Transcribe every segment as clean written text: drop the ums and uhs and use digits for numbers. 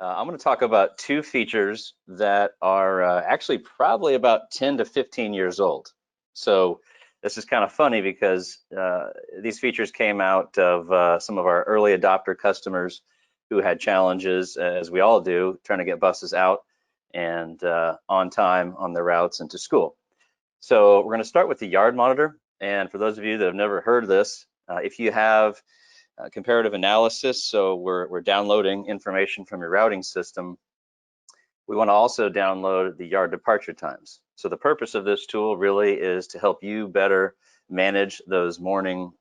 I'm going to talk about two features that are actually probably about 10 to 15 years old. So this is kind of funny because these features came out of some of our early adopter customers who had challenges, as we all do, trying to get buses out and on time on their routes into school. So we're going to start with the yard monitor. And for those of you that have never heard of this, if you have comparative analysis, so we're downloading information from your routing system, we want to also download the yard departure times. So the purpose of this tool really is to help you better manage those morning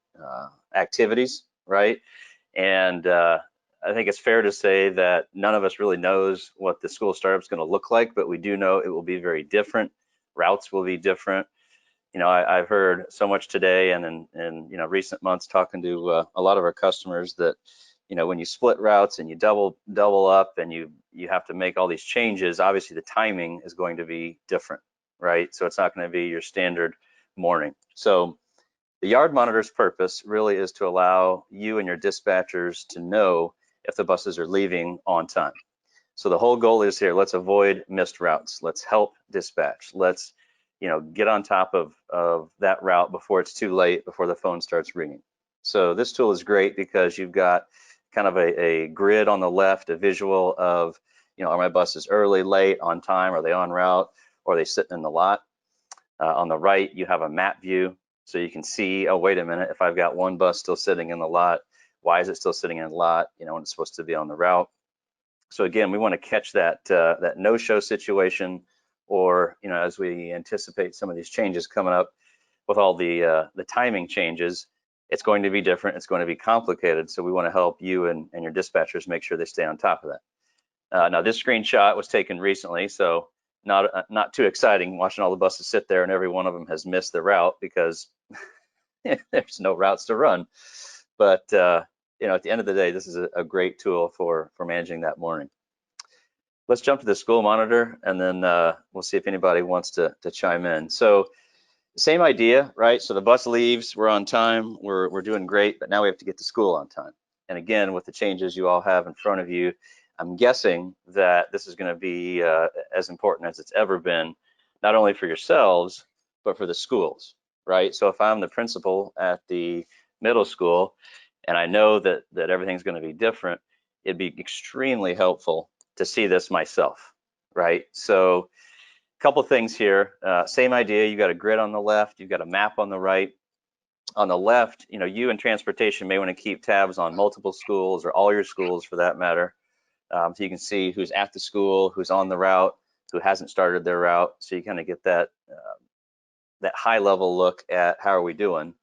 activities, right? And I think it's fair to say that none of us really knows what the school startup is going to look like, but we do know it will be very different. Routes will be different. I've heard so much today and in recent months talking to a lot of our customers that when you split routes and you double up and you have to make all these changes, obviously the timing is going to be different, right? So it's not going to be your standard morning. So the yard monitor's purpose really is to allow you and your dispatchers to know if the buses are leaving on time. So the whole goal is here, let's avoid missed routes. Let's help dispatch. Let's get on top of that route before it's too late, before the phone starts ringing. So this tool is great because you've got kind of a grid on the left, a visual of, are my buses early, late, on time, are they en route, or are they sitting in the lot? On the right, you have a map view, so you can see, oh, wait a minute, if I've got one bus still sitting in the lot, why is it still sitting in the lot, when it's supposed to be on the route? So again, we want to catch that no-show situation, or as we anticipate some of these changes coming up with all the timing changes, it's going to be different. It's going to be complicated. So we want to help you and your dispatchers make sure they stay on top of that. Now this screenshot was taken recently, so not too exciting watching all the buses sit there and every one of them has missed the route because there's no routes to run. But at the end of the day, this is a great tool for managing that morning. Let's jump to the school monitor, and then we'll see if anybody wants to chime in. So same idea, right? So the bus leaves, we're on time, we're doing great, but now we have to get to school on time. And again, with the changes you all have in front of you, I'm guessing that this is going to be as important as it's ever been, not only for yourselves, but for the schools, right? So if I'm the principal at the middle school, and I know that everything's going to be different, it'd be extremely helpful to see this myself, right? So a couple things here, same idea, you've got a grid on the left, you've got a map on the right. On the left, you in transportation may want to keep tabs on multiple schools or all your schools for that matter. So you can see who's at the school, who's on the route, who hasn't started their route. So you kind of get that high level look at how are we doing.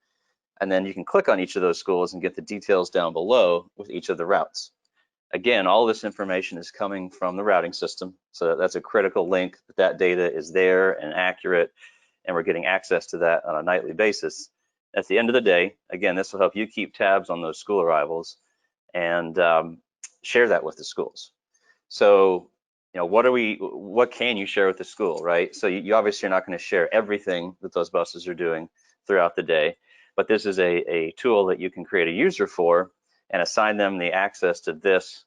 And then you can click on each of those schools and get the details down below with each of the routes. Again, all this information is coming from the routing system. So that's a critical link that data is there and accurate, and we're getting access to that on a nightly basis. At the end of the day, again, this will help you keep tabs on those school arrivals and share that with the schools. So, what can you share with the school, right? So you obviously are not going to share everything that those buses are doing throughout the day, but this is a tool that you can create a user for and assign them the access to this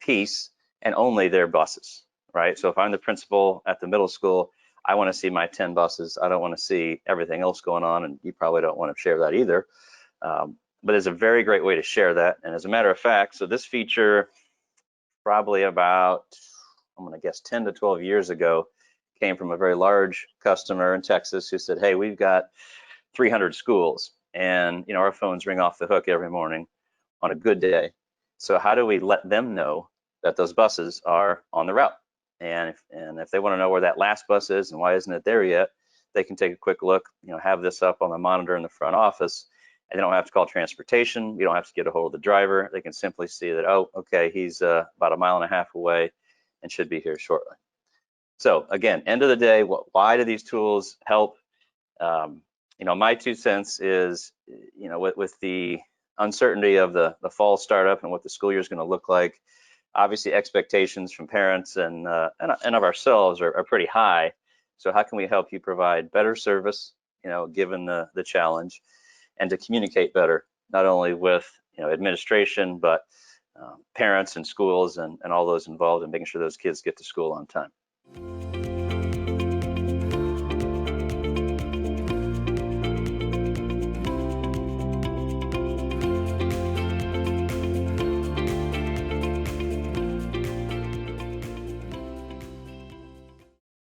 piece and only their buses, right? So if I'm the principal at the middle school, I want to see my 10 buses. I don't want to see everything else going on, and you probably don't want to share that either. But it's a very great way to share that. And as a matter of fact, so this feature probably about, I'm going to guess 10 to 12 years ago, came from a very large customer in Texas who said, hey, we've got 300 schools, and our phones ring off the hook every morning on a good day. So how do we let them know that those buses are on the route? And if they want to know where that last bus is and why isn't it there yet, they can take a quick look, have this up on the monitor in the front office, and they don't have to call transportation. You don't have to get a hold of the driver. They can simply see that, oh, okay, he's about 1.5 miles away and should be here shortly. So again, end of the day, why do these tools help? My 2 cents is, with the uncertainty of the fall startup and what the school year is going to look like, obviously expectations from parents and of ourselves are pretty high. So how can we help you provide better service, given the challenge, and to communicate better, not only with administration, but parents and schools and all those involved in making sure those kids get to school on time.